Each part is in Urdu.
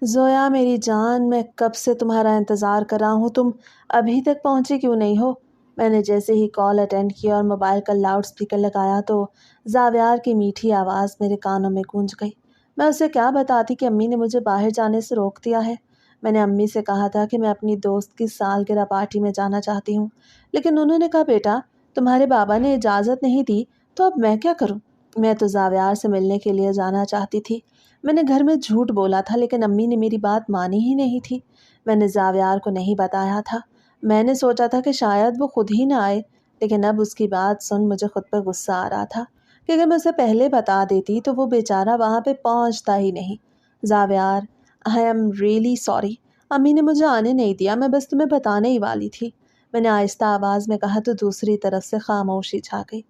زویا میری جان، میں کب سے تمہارا انتظار کر رہا ہوں، تم ابھی تک پہنچی کیوں نہیں ہو؟ میں نے جیسے ہی کال اٹینڈ کیا اور موبائل کا لاؤڈ اسپیکر لگایا تو زاویار کی میٹھی آواز میرے کانوں میں گونج گئی۔ میں اسے کیا بتاتی کہ امی نے مجھے باہر جانے سے روک دیا ہے۔ میں نے امی سے کہا تھا کہ میں اپنی دوست کی سالگرہ پارٹی میں جانا چاہتی ہوں، لیکن انہوں نے کہا بیٹا تمہارے بابا نے اجازت نہیں دی تو اب میں کیا کروں؟ میں تو زاویار سے ملنے کے لیے جانا چاہتی تھی۔ میں نے گھر میں جھوٹ بولا تھا لیکن امی نے میری بات مانی ہی نہیں تھی۔ میں نے زاویار کو نہیں بتایا تھا۔ میں نے سوچا تھا کہ شاید وہ خود ہی نہ آئے، لیکن اب اس کی بات سن مجھے خود پر غصہ آ رہا تھا کہ اگر میں اسے پہلے بتا دیتی تو وہ بیچارہ وہاں پہ پہنچتا ہی نہیں۔ زاویار، آئی ایم ریئلی سوری، امی نے مجھے آنے نہیں دیا، میں بس تمہیں بتانے ہی والی تھی، میں نے آہستہ آواز میں کہا تو دوسری طرف سے خاموشی چھا گئی۔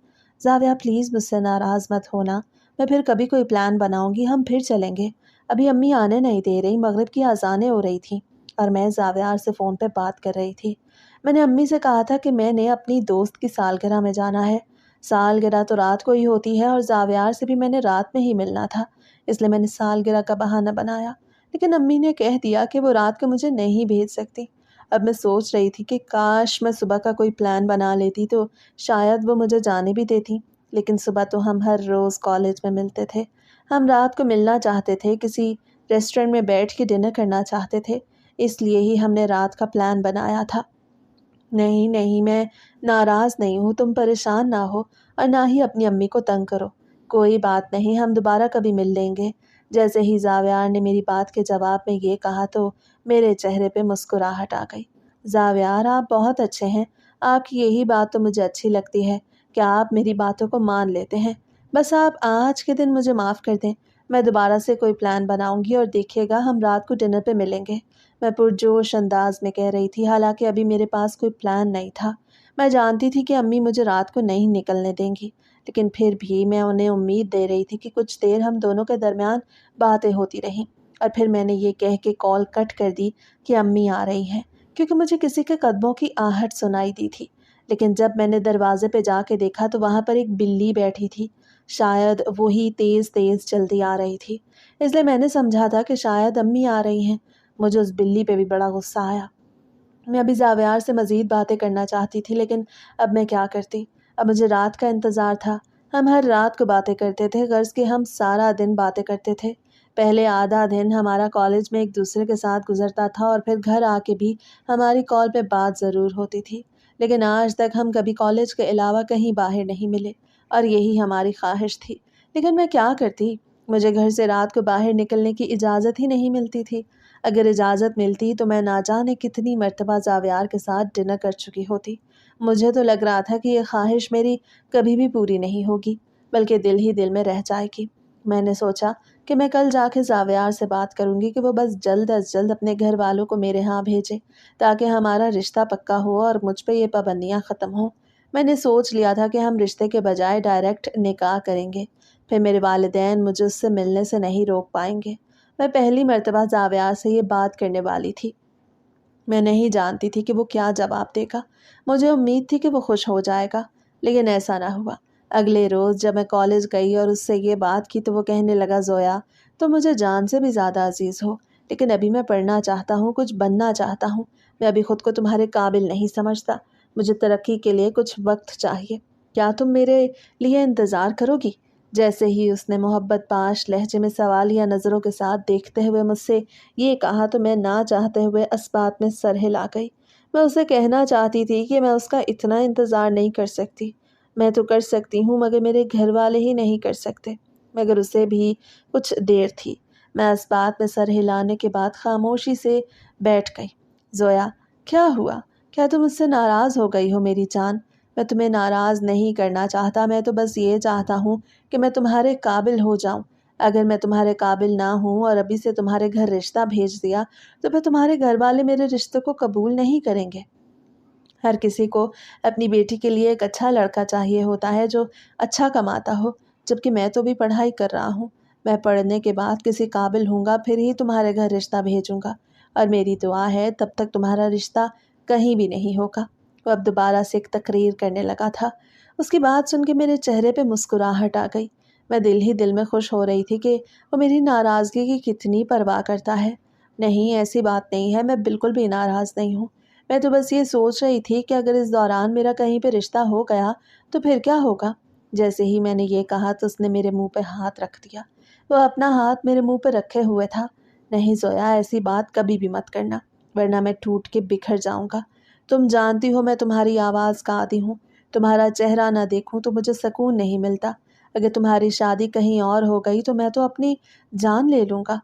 زاویہ پلیز مجھ سے ناراض مت ہونا، میں پھر کبھی کوئی پلان بناؤں گی، ہم پھر چلیں گے۔ ابھی امی آنے نہیں دے رہی، مغرب کی اذانیں ہو رہی تھیں اور میں زاویار سے فون پہ بات کر رہی تھی۔ میں نے امی سے کہا تھا کہ میں نے اپنی دوست کی سالگرہ میں جانا ہے۔ سالگرہ تو رات کو ہی ہوتی ہے اور زاویار سے بھی میں نے رات میں ہی ملنا تھا، اس لیے میں نے سالگرہ کا بہانہ بنایا، لیکن امی نے کہہ دیا کہ وہ رات کو مجھے نہیں بھیج سکتی۔ اب میں سوچ رہی تھی کہ کاش میں صبح کا کوئی پلان بنا لیتی تو شاید وہ مجھے جانے بھی دیتی، لیکن صبح تو ہم ہر روز کالج میں ملتے تھے، ہم رات کو ملنا چاہتے تھے، کسی ریسٹورنٹ میں بیٹھ کے ڈنر کرنا چاہتے تھے، اس لیے ہی ہم نے رات کا پلان بنایا تھا۔ نہیں نہیں، میں ناراض نہیں ہوں، تم پریشان نہ ہو اور نہ ہی اپنی امی کو تنگ کرو، کوئی بات نہیں، ہم دوبارہ کبھی مل لیں گے۔ جیسے ہی زاویار نے میری بات کے جواب میں یہ کہا تو میرے چہرے پہ مسکراہٹ آ گئی۔ زاویار آپ بہت اچھے ہیں، آپ کی یہی بات تو مجھے اچھی لگتی ہے کہ آپ میری باتوں کو مان لیتے ہیں۔ بس آپ آج کے دن مجھے معاف کر دیں، میں دوبارہ سے کوئی پلان بناؤں گی اور دیکھیے گا ہم رات کو ڈنر پہ ملیں گے، میں پرجوش انداز میں کہہ رہی تھی، حالانکہ ابھی میرے پاس کوئی پلان نہیں تھا۔ میں جانتی تھی کہ امی مجھے رات کو نہیں نکلنے دیں گی، لیکن پھر بھی میں انہیں امید دے رہی تھی کہ کچھ دیر ہم دونوں کے درمیان باتیں ہوتی رہیں، اور پھر میں نے یہ کہہ کے کال کٹ کر دی کہ امی آ رہی ہیں، کیونکہ مجھے کسی کے قدموں کی آہٹ سنائی دی تھی۔ لیکن جب میں نے دروازے پہ جا کے دیکھا تو وہاں پر ایک بلی بیٹھی تھی، شاید وہی تیز تیز چلتی آ رہی تھی، اس لیے میں نے سمجھا تھا کہ شاید امی آ رہی ہیں۔ مجھے اس بلی پہ بھی بڑا غصہ آیا۔ میں ابھی زاویار سے مزید باتیں کرنا چاہتی تھی، لیکن اب میں کیا کرتی؟ اب مجھے رات کا انتظار تھا، ہم ہر رات کو باتیں کرتے تھے، غرض کہ ہم سارا دن باتیں کرتے تھے۔ پہلے آدھا دن ہمارا کالج میں ایک دوسرے کے ساتھ گزرتا تھا اور پھر گھر آ کے بھی ہماری کال پہ بات ضرور ہوتی تھی، لیکن آج تک ہم کبھی کالج کے علاوہ کہیں باہر نہیں ملے، اور یہی ہماری خواہش تھی، لیکن میں کیا کرتی؟ مجھے گھر سے رات کو باہر نکلنے کی اجازت ہی نہیں ملتی تھی۔ اگر اجازت ملتی تو میں نہ جانے کتنی مرتبہ زاویار کے ساتھ ڈنر کر چکی ہوتی۔ مجھے تو لگ رہا تھا کہ یہ خواہش میری کبھی بھی پوری نہیں ہوگی، بلکہ دل ہی دل میں رہ جائے گی۔ میں نے سوچا کہ میں کل جا کے زاویار سے بات کروں گی کہ وہ بس جلد از جلد اپنے گھر والوں کو میرے ہاں بھیجے، تاکہ ہمارا رشتہ پکا ہو اور مجھ پہ یہ پابندیاں ختم ہوں۔ میں نے سوچ لیا تھا کہ ہم رشتے کے بجائے ڈائریکٹ نکاح کریں گے، پھر میرے والدین مجھے اس سے ملنے سے نہیں روک پائیں گے۔ میں پہلی مرتبہ زاویار سے یہ بات کرنے والی تھی۔ میں نہیں جانتی تھی کہ وہ کیا جواب دے گا، مجھے امید تھی کہ وہ خوش ہو جائے گا، لیکن ایسا نہ ہوا۔ اگلے روز جب میں کالج گئی اور اس سے یہ بات کی تو وہ کہنے لگا زویا تو مجھے جان سے بھی زیادہ عزیز ہو، لیکن ابھی میں پڑھنا چاہتا ہوں، کچھ بننا چاہتا ہوں، میں ابھی خود کو تمہارے قابل نہیں سمجھتا، مجھے ترقی کے لیے کچھ وقت چاہیے، کیا تم میرے لیے انتظار کرو گی؟ جیسے ہی اس نے محبت پاش لہجے میں سوالیہ نظروں کے ساتھ دیکھتے ہوئے مجھ سے یہ کہا تو میں نہ چاہتے ہوئے اسبات میں سر ہلا گئی۔ میں اسے کہنا چاہتی تھی کہ میں اس کا اتنا انتظار نہیں کر سکتی، میں تو کر سکتی ہوں مگر میرے گھر والے ہی نہیں کر سکتے، مگر اسے بھی کچھ دیر تھی۔ میں اسبات میں سر ہلانے کے بعد خاموشی سے بیٹھ گئی۔ زویا، کیا ہوا؟ کیا تم مجھ سے ناراض ہو گئی ہو میری جان؟ میں تمہیں ناراض نہیں کرنا چاہتا، میں تو بس یہ چاہتا ہوں کہ میں تمہارے قابل ہو جاؤں۔ اگر میں تمہارے قابل نہ ہوں اور ابھی سے تمہارے گھر رشتہ بھیج دیا تو پھر تمہارے گھر والے میرے رشتے کو قبول نہیں کریں گے۔ ہر کسی کو اپنی بیٹی کے لیے ایک اچھا لڑکا چاہیے ہوتا ہے جو اچھا کماتا ہو، جبکہ میں تو بھی پڑھائی کر رہا ہوں۔ میں پڑھنے کے بعد کسی قابل ہوں گا پھر ہی تمہارے گھر رشتہ بھیجوں گا، اور میری دعا ہے تب تک تمہارا رشتہ کہیں بھی نہیں ہوگا۔ وہ اب دوبارہ سے ایک تقریر کرنے لگا تھا۔ اس کی بات سن کے میرے چہرے پہ مسکراہٹ آ گئی۔ میں دل ہی دل میں خوش ہو رہی تھی کہ وہ میری ناراضگی کی کتنی پرواہ کرتا ہے۔ نہیں ایسی بات نہیں ہے، میں بالکل بھی ناراض نہیں ہوں۔ میں تو بس یہ سوچ رہی تھی کہ اگر اس دوران میرا کہیں پہ رشتہ ہو گیا تو پھر کیا ہوگا۔ جیسے ہی میں نے یہ کہا تو اس نے میرے منہ پہ ہاتھ رکھ دیا۔ وہ اپنا ہاتھ میرے منہ پہ رکھے ہوئے تھا۔ نہیں زویا، ایسی بات کبھی بھی مت کرنا، ورنہ میں ٹوٹ کے بکھر جاؤں گا۔ تم جانتی ہو میں تمہاری آواز کا عادی ہوں، تمہارا چہرہ نہ دیکھوں تو مجھے سکون نہیں ملتا۔ اگر تمہاری شادی کہیں اور ہو گئی تو میں تو اپنی جان لے لوں گا۔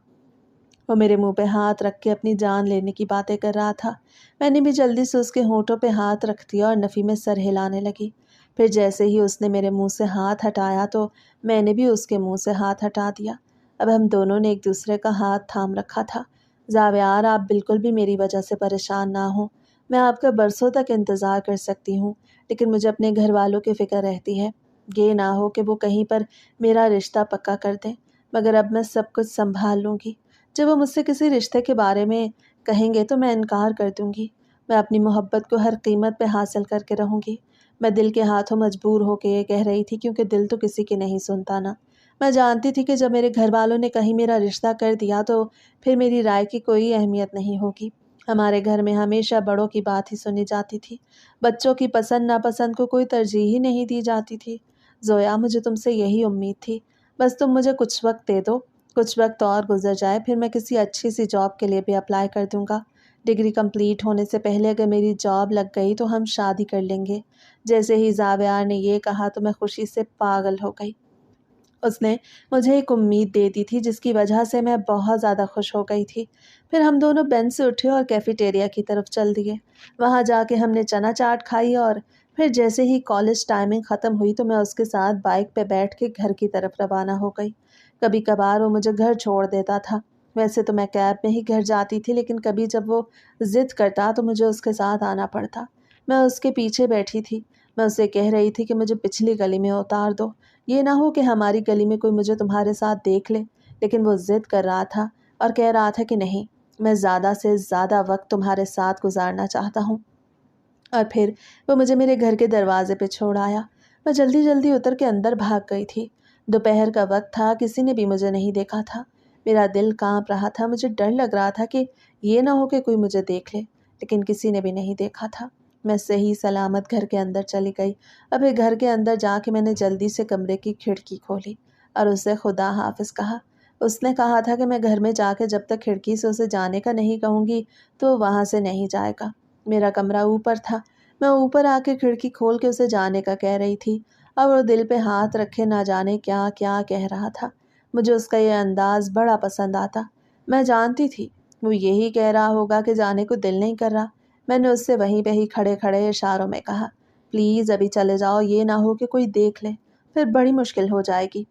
وہ میرے منہ پہ ہاتھ رکھ کے اپنی جان لینے کی باتیں کر رہا تھا۔ میں نے بھی جلدی سے اس کے ہونٹوں پہ ہاتھ رکھ دیا اور نفی میں سر ہلانے لگی۔ پھر جیسے ہی اس نے میرے منہ سے ہاتھ ہٹایا تو میں نے بھی اس کے منہ سے ہاتھ ہٹا دیا۔ اب ہم دونوں نے ایک دوسرے کا ہاتھ تھام رکھا تھا۔ زاویار، آپ بالکل بھی میری وجہ سے پریشان نہ ہوں، میں آپ کا برسوں تک انتظار کر سکتی ہوں، لیکن مجھے اپنے گھر والوں کی فکر رہتی ہے۔ یہ نہ ہو کہ وہ کہیں پر میرا رشتہ پکا کر دیں، مگر اب میں سب کچھ سنبھال لوں گی۔ جب وہ مجھ سے کسی رشتے کے بارے میں کہیں گے تو میں انکار کر دوں گی۔ میں اپنی محبت کو ہر قیمت پہ حاصل کر کے رہوں گی۔ میں دل کے ہاتھوں مجبور ہو کے یہ کہہ رہی تھی، کیونکہ دل تو کسی کی نہیں سنتا نا۔ میں جانتی تھی کہ جب میرے گھر والوں نے کہیں میرا رشتہ کر دیا تو پھر میری رائے کی کوئی اہمیت نہیں ہوگی۔ ہمارے گھر میں ہمیشہ بڑوں کی بات ہی سنی جاتی تھی، بچوں کی پسند ناپسند کو کوئی ترجیح ہی نہیں دی جاتی تھی۔ زویا، مجھے تم سے یہی امید تھی، بس تم مجھے کچھ وقت دے دو، کچھ وقت اور گزر جائے، پھر میں کسی اچھی سی جاب کے لیے بھی اپلائی کر دوں گا۔ ڈگری کمپلیٹ ہونے سے پہلے اگر میری جاب لگ گئی تو ہم شادی کر لیں گے۔ جیسے ہی زاویار نے یہ کہا تو میں خوشی سے پاگل ہو گئی۔ اس نے مجھے ایک امید دے دی تھی جس کی وجہ سے میں بہت زیادہ خوش ہو گئی تھی۔ پھر ہم دونوں بینچ سے اٹھے اور کیفیٹیریا کی طرف چل دیے۔ وہاں جا کے ہم نے چنا چاٹ کھائی اور پھر جیسے ہی کالج ٹائمنگ ختم ہوئی تو میں اس کے ساتھ بائک پہ بیٹھ کے گھر کی طرف روانہ ہو گئی۔ کبھی کبھار وہ مجھے گھر چھوڑ دیتا تھا، ویسے تو میں کیب میں ہی گھر جاتی تھی، لیکن کبھی جب وہ ضد کرتا تو مجھے اس کے ساتھ آنا پڑتا۔ میں اس کے پیچھے بیٹھی تھی، میں اسے کہہ رہی تھی کہ مجھے پچھلی گلی میں اتار دو، یہ نہ ہو کہ ہماری گلی میں کوئی مجھے تمہارے ساتھ دیکھ لے۔ لیکن وہ ضد کر رہا تھا اور کہہ رہا تھا کہ نہیں، میں زیادہ سے زیادہ وقت تمہارے ساتھ گزارنا چاہتا ہوں۔ اور پھر وہ مجھے میرے گھر کے دروازے پہ چھوڑ آیا۔ میں جلدی جلدی اتر کے اندر بھاگ گئی تھی۔ دوپہر کا وقت تھا، کسی نے بھی مجھے نہیں دیکھا تھا۔ میرا دل کانپ رہا تھا، مجھے ڈر لگ رہا تھا کہ یہ نہ ہو کہ کوئی مجھے دیکھ لے، لیکن کسی نے بھی نہیں دیکھا تھا۔ میں صحیح سلامت گھر کے اندر چلی گئی اور پھر گھر کے اندر جا کے میں نے جلدی سے کمرے کی کھڑکی کھولی اور اسے خدا حافظ کہا۔ اس نے کہا تھا کہ میں گھر میں جا کے جب تک کھڑکی سے اسے جانے کا نہیں کہوں گی تو وہاں سے نہیں جائے گا۔ میرا کمرہ اوپر تھا، میں اوپر آ کے کھڑکی کھول کے اسے جانے کا کہہ رہی تھی اور وہ دل پہ ہاتھ رکھے نہ جانے کیا کیا کہہ رہا تھا۔ مجھے اس کا یہ انداز بڑا پسند آتا۔ میں جانتی تھی وہ یہی کہہ رہا ہوگا کہ جانے کو دل نہیں کر رہا۔ میں نے اس سے وہیں پہ ہی کھڑے کھڑے اشاروں میں کہا، پلیز ابھی چلے جاؤ، یہ نہ ہو کہ کوئی دیکھ لے، پھر بڑی مشکل ہو جائے گی۔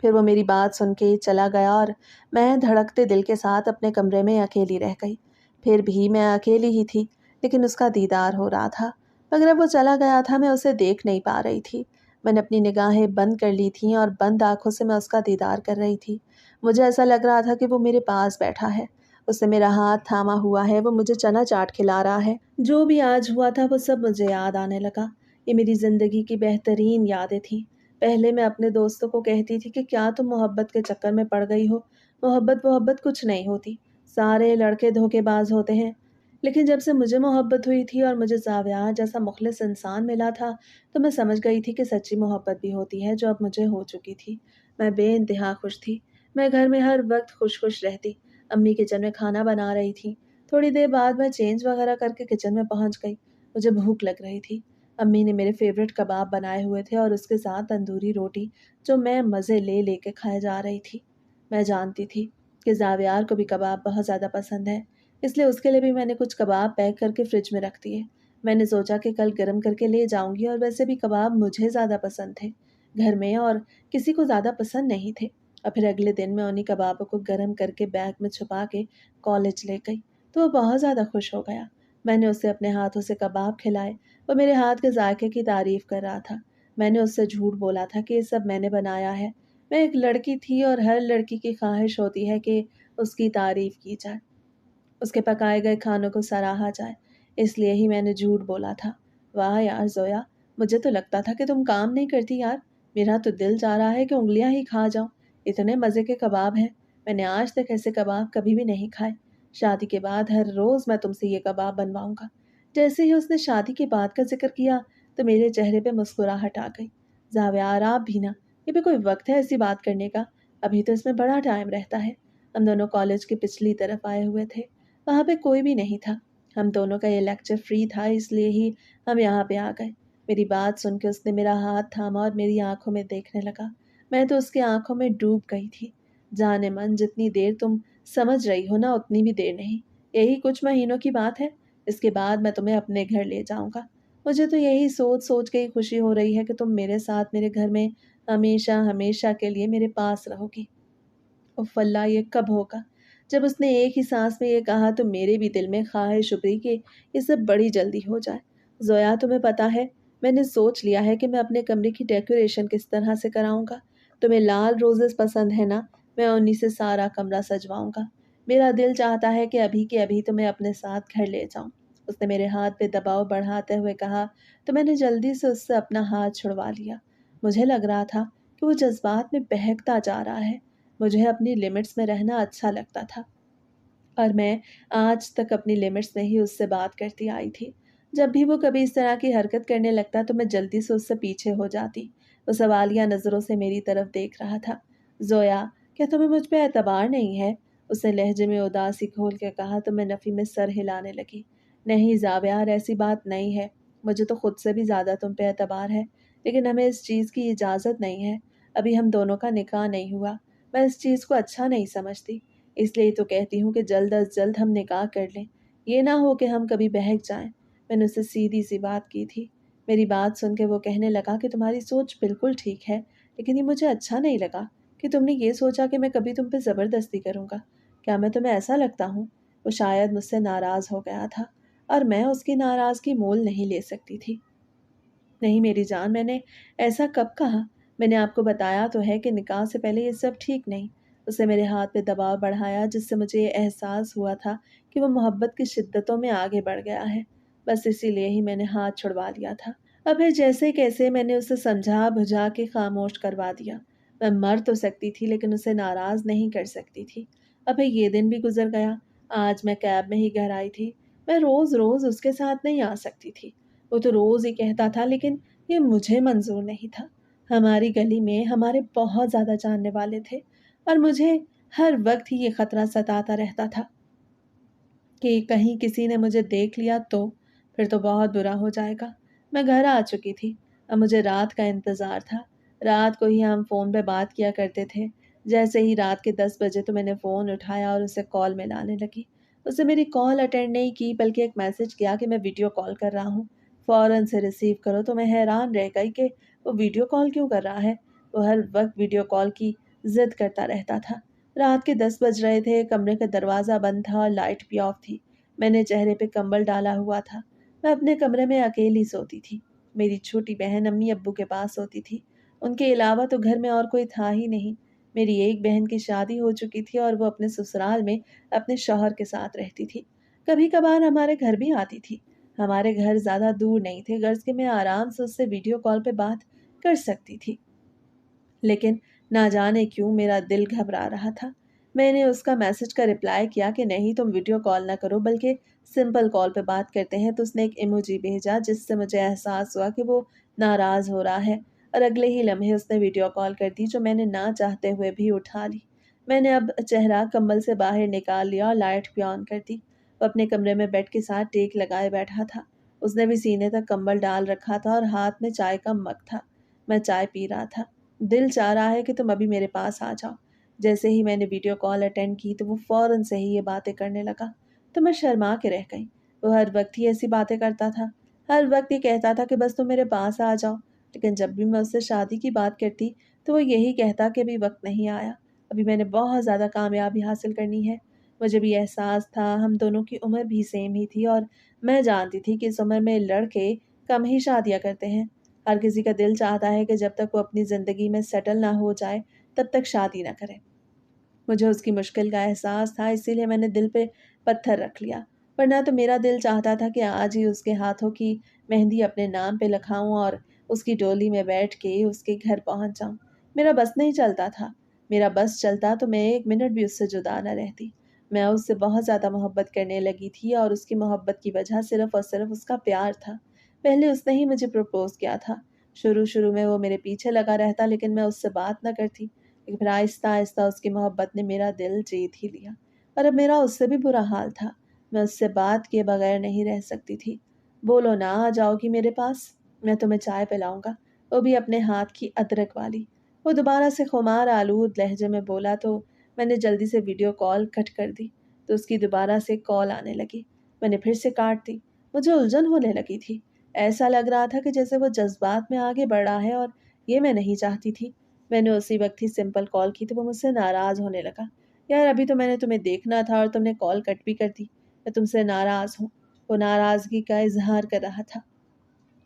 پھر وہ میری بات سن کے چلا گیا اور میں دھڑکتے دل کے ساتھ اپنے کمرے میں اکیلی رہ گئی۔ پھر بھی میں اکیلی ہی تھی، لیکن اس کا دیدار ہو رہا تھا، مگر اب وہ چلا گیا تھا، میں اسے دیکھ نہیں پا رہی تھی۔ میں نے اپنی نگاہیں بند کر لی تھیں اور بند آنکھوں سے میں اس کا دیدار کر رہی تھی۔ مجھے ایسا لگ رہا تھا کہ وہ میرے پاس بیٹھا ہے، اس نے میرا ہاتھ تھاما ہوا ہے، وہ مجھے چنا چاٹ کھلا رہا ہے۔ جو بھی آج ہوا تھا وہ سب مجھے یاد آنے لگا۔ یہ میری زندگی کی بہترین یادیں تھیں۔ پہلے میں اپنے دوستوں کو کہتی تھی کہ کیا تم محبت کے چکر میں پڑ گئی ہو، محبت کچھ نہیں ہوتی، سارے لڑکے دھوکے باز ہوتے ہیں۔ لیکن جب سے مجھے محبت ہوئی تھی اور مجھے زاویار جیسا مخلص انسان ملا تھا تو میں سمجھ گئی تھی کہ سچی محبت بھی ہوتی ہے، جو اب مجھے ہو چکی تھی۔ میں بے انتہا خوش تھی، میں گھر میں ہر وقت خوش خوش رہتی۔ امی کچن میں کھانا بنا رہی تھی۔ تھوڑی دیر بعد میں چینج وغیرہ کر کے کچن میں پہنچ گئی۔ مجھے بھوک لگ رہی تھی۔ امی نے میرے فیوریٹ کباب بنائے ہوئے تھے اور اس کے ساتھ تندوری روٹی، جو میں مزے لے لے کے کھائے جا رہی تھی۔ میں جانتی تھی کہ زاویار کو بھی کباب بہت زیادہ پسند ہے، اس لیے اس کے لیے بھی میں نے کچھ کباب پیک کر کے فریج میں رکھ دیے۔ میں نے سوچا کہ کل گرم کر کے لے جاؤں گی، اور ویسے بھی کباب مجھے زیادہ پسند تھے گھر میں، اور کسی کو زیادہ پسند نہیں تھے۔ اور پھر اگلے دن میں انہیں کبابوں کو گرم کر کے بیگ میں چھپا کے کالج لے گئی تو وہ بہت زیادہ خوش ہو گیا۔ میں نے اسے اپنے ہاتھوں سے کباب کھلائے، وہ میرے ہاتھ کے ذائقے کی تعریف کر رہا تھا۔ میں نے اس سے جھوٹ بولا تھا کہ یہ سب میں نے بنایا ہے۔ میں ایک لڑکی تھی اور ہر لڑکی کی خواہش ہوتی ہے کہ اس کی تعریف کی جائے، اس کے پکائے گئے کھانوں کو سراہا جائے، اس لیے ہی میں نے جھوٹ بولا تھا۔ واہ یار زویا، مجھے تو لگتا تھا کہ تم کام نہیں کرتی یار، میرا تو دل چاہ رہا ہے کہ انگلیاں ہی کھا جاؤں، اتنے مزے کے کباب ہیں، میں نے آج تک ایسے کباب کبھی بھی نہیں کھائے۔ شادی کے بعد ہر روز میں تم سے یہ کباب بنواؤں گا۔ جیسے ہی اس نے شادی کی بات کا ذکر کیا تو میرے چہرے پہ مسکراہٹ آ گئی۔ زاویار آپ بھی نا، یہ بھی کوئی وقت ہے ایسی بات کرنے کا؟ ابھی تو اس میں بڑا ٹائم رہتا ہے۔ ہم دونوں کالج کی پچھلی طرف آئے ہوئے تھے، وہاں پہ کوئی بھی نہیں تھا۔ ہم دونوں کا یہ لیکچر فری تھا، اس لیے ہی ہم یہاں پہ آ گئے۔ میری بات سن کے اس نے میرا ہاتھ تھاما اور میری آنکھوں میں دیکھنے لگا۔ میں تو اس کی آنکھوں میں ڈوب گئی تھی۔ جانے من جتنی دیر تم سمجھ رہی ہو نا اتنی بھی دیر نہیں، یہی کچھ مہینوں کی بات ہے، اس کے بعد میں تمہیں اپنے گھر لے جاؤں گا۔ مجھے تو یہی سوچ سوچ کے ہی خوشی ہو رہی ہے کہ تم میرے ساتھ میرے گھر میں ہمیشہ ہمیشہ کے لیے میرے پاس رہو گی۔ اف اللہ، یہ کب ہوگا؟ جب اس نے ایک ہی سانس میں یہ کہا تو میرے بھی دل میں خواہش ابھری کہ یہ سب بڑی جلدی ہو جائے۔ زویا، تمہیں پتا ہے میں نے سوچ لیا ہے کہ میں اپنے کمرے کی ڈیکوریشن کس طرح سے کراؤں گا۔ تمہیں لال روزز پسند ہے نا؟ میں انہی سے سارا کمرہ سجواؤں گا۔ میرا دل چاہتا ہے کہ ابھی کے ابھی تمہیں اپنے ساتھ گھر لے جاؤں۔ اس نے میرے ہاتھ پہ دباؤ بڑھاتے ہوئے کہا تو میں نے جلدی سے اس سے اپنا ہاتھ چھڑوا لیا۔ مجھے لگ رہا تھا کہ وہ جذبات میں بہکتا جا رہا ہے۔ مجھے اپنی لمٹس میں رہنا اچھا لگتا تھا اور میں آج تک اپنی لمٹس میں ہی اس سے بات کرتی آئی تھی۔ جب بھی وہ کبھی اس طرح کی حرکت کرنے لگتا تو میں جلدی سے اس سے پیچھے ہو جاتی۔ وہ سوالیہ نظروں سے میری طرف دیکھ رہا تھا۔ زویا، کیا تمہیں مجھ پہ اعتبار نہیں ہے؟ اس نے لہجے میں اداسی کھول کے کہا تو میں نفی میں سر ہلانے لگی۔ نہیں زاویار، ایسی بات نہیں ہے، مجھے تو خود سے بھی زیادہ تم پہ اعتبار ہے، لیکن ہمیں اس چیز کی اجازت نہیں ہے۔ ابھی ہم دونوں کا نکاح نہیں ہوا، میں اس چیز کو اچھا نہیں سمجھتی، اس لیے تو کہتی ہوں کہ جلد از جلد ہم نکاح کر لیں، یہ نہ ہو کہ ہم کبھی بہک جائیں۔ میں نے اسے سیدھی سی بات کی تھی۔ میری بات سن کے وہ کہنے لگا کہ تمہاری سوچ بالکل ٹھیک ہے، لیکن یہ مجھے اچھا نہیں لگا کہ تم نے یہ سوچا کہ میں کبھی تم پہ زبردستی کروں گا۔ کیا میں تمہیں ایسا لگتا ہوں؟ وہ شاید مجھ سے ناراض ہو گیا تھا اور میں اس کی ناراضگی مول نہیں لے سکتی تھی۔ نہیں میری جان، میں نے ایسا کب کہا؟ میں نے آپ کو بتایا تو ہے کہ نکاح سے پہلے یہ سب ٹھیک نہیں۔ اس نے میرے ہاتھ پہ دباؤ بڑھایا جس سے مجھے یہ احساس ہوا تھا کہ وہ محبت کی شدتوں میں آگے بڑھ گیا ہے۔ بس اسی لیے ہی میں نے ہاتھ چھڑوا لیا تھا۔ اب پھر جیسے کیسے میں نے اسے سمجھا بجھا کے خاموش کروا دیا۔ میں مر تو سکتی تھی لیکن اسے ناراض نہیں کر سکتی تھی۔ اب پھر یہ دن بھی گزر گیا۔ آج میں کیب میں ہی گھر آئی تھی۔ میں روز روز اس کے ساتھ نہیں آ سکتی تھی، وہ تو روز ہی کہتا تھا، لیکن یہ مجھے منظور نہیں تھا۔ ہماری گلی میں ہمارے بہت زیادہ جاننے والے تھے اور مجھے ہر وقت ہی یہ خطرہ ستاتا رہتا تھا کہ کہیں کسی نے مجھے دیکھ لیا تو پھر تو بہت برا ہو جائے گا۔ میں گھر آ چکی تھی، اب مجھے رات کا انتظار تھا۔ رات کو ہی ہم فون پہ بات کیا کرتے تھے۔ جیسے ہی رات کے 10 بجے تو میں نے فون اٹھایا اور اسے کال میں لانے لگی۔ اسے میری کال اٹینڈ نہیں کی بلکہ ایک میسج کیا کہ میں ویڈیو کال کر رہا ہوں، فوراً سے ریسیو کرو۔ تو میں حیران رہ گئی کہ وہ ویڈیو کال کیوں کر رہا ہے۔ وہ ہر وقت ویڈیو کال کی ضد کرتا رہتا تھا۔ رات کے 10 بج رہے تھے، کمرے کا دروازہ بند تھا اور لائٹ بھی آف تھی۔ میں نے چہرے پہ کمبل ڈالا ہوا تھا۔ میں اپنے کمرے میں اکیلی سوتی تھی۔ میری چھوٹی بہن امی ابو کے پاس سوتی تھی، ان کے علاوہ تو گھر میں اور کوئی تھا ہی نہیں۔ میری ایک بہن کی شادی ہو چکی تھی اور وہ اپنے سسرال میں اپنے شوہر کے ساتھ رہتی تھی۔ کبھی کبھار ہمارے گھر بھی آتی تھی۔ ہمارے گھر زیادہ دور نہیں تھے، غرض کہ میں آرام سے اس سے ویڈیو کال پہ بات کر سکتی تھی، لیکن نہ جانے کیوں میرا دل گھبرا رہا تھا۔ میں نے اس کا میسج کا رپلائی کیا کہ نہیں تم ویڈیو کال نہ کرو بلکہ سمپل کال پہ بات کرتے ہیں، تو اس نے ایک ایموجی بھیجا جس سے مجھے احساس ہوا کہ وہ ناراض ہو رہا ہے، اور اگلے ہی لمحے اس نے ویڈیو کال کر دی جو میں نے نہ چاہتے ہوئے بھی اٹھا لی۔ میں نے اب چہرہ کمبل سے باہر نکال لیا اور لائٹ بھی آن کر دی۔ وہ اپنے کمرے میں بیڈ کے ساتھ ٹیک لگائے بیٹھا تھا۔ اس نے بھی سینے تک کمبل ڈال رکھا تھا اور ہاتھ میں چائے کا مگ تھا۔ میں چائے پی رہا تھا۔ دل چاہ رہا ہے کہ تم ابھی میرے پاس آ جاؤ۔ جیسے ہی میں نے ویڈیو کال اٹینڈ کی تو وہ فوراً سے ہی یہ باتیں کرنے لگا، تو میں شرما کے رہ گئی۔ وہ ہر وقت ہی ایسی باتیں کرتا تھا، ہر وقت یہ کہتا تھا کہ بس تم میرے پاس آ جاؤ، لیکن جب بھی میں اس سے شادی کی بات کرتی تو وہ یہی کہتا کہ ابھی وقت نہیں آیا، ابھی میں نے بہت زیادہ کامیابی حاصل کرنی ہے۔ مجھے بھی احساس تھا ہم دونوں کی عمر بھی سیم ہی تھی اور میں جانتی تھی کہ اس عمر میں لڑکے کم ہی شادیاں کرتے ہیں۔ ہر کسی کا دل چاہتا ہے کہ جب تک وہ اپنی زندگی میں سیٹل نہ ہو جائے تب تک شادی نہ کرے۔ مجھے اس کی مشکل کا احساس تھا، اسی لیے میں نے دل پہ پتھر رکھ لیا، ورنہ تو میرا دل چاہتا تھا کہ آج ہی اس کے ہاتھوں کی مہندی اپنے نام پہ لکھاؤں اور اس کی ڈولی میں بیٹھ کے اس کے گھر پہنچ جاؤں۔ میرا بس نہیں چلتا تھا، میرا بس چلتا تو میں ایک منٹ بھی اس سے جدا نہ رہتی۔ میں اس سے بہت زیادہ محبت کرنے لگی تھی اور اس کی محبت کی وجہ صرف اور صرف اس کا پیار تھا۔ پہلے اس نے ہی مجھے پرپوز کیا تھا۔ شروع میں وہ میرے پیچھے لگا رہتا لیکن میں اس سے بات نہ کرتی، لیکن پھر آہستہ آہستہ اس کی محبت نے میرا دل جیت ہی لیا، اور اب میرا اس سے بھی برا حال تھا۔ میں اس سے بات کیے بغیر نہیں رہ سکتی تھی۔ بولو نا، آ جاؤ گی میرے پاس؟ میں تمہیں چائے پلاؤں گا، وہ بھی اپنے ہاتھ کی ادرک والی۔ وہ دوبارہ سے خمار آلود لہجے میں بولا تو میں نے جلدی سے ویڈیو کال کٹ کر دی، تو اس کی دوبارہ سے کال آنے لگی۔ میں نے پھر سے کاٹ دی۔ مجھے الجھن ہونے لگی تھی۔ ایسا لگ رہا تھا کہ جیسے وہ جذبات میں آگے بڑھ رہا ہے، اور یہ میں نہیں چاہتی تھی۔ میں نے اسی وقت ہی سمپل کال کی تو وہ مجھ سے ناراض ہونے لگا۔ یار ابھی تو میں نے تمہیں دیکھنا تھا اور تم نے کال کٹ بھی کر دی۔ میں تم سے ناراض ہوں۔ وہ ناراضگی کا اظہار کر رہا تھا۔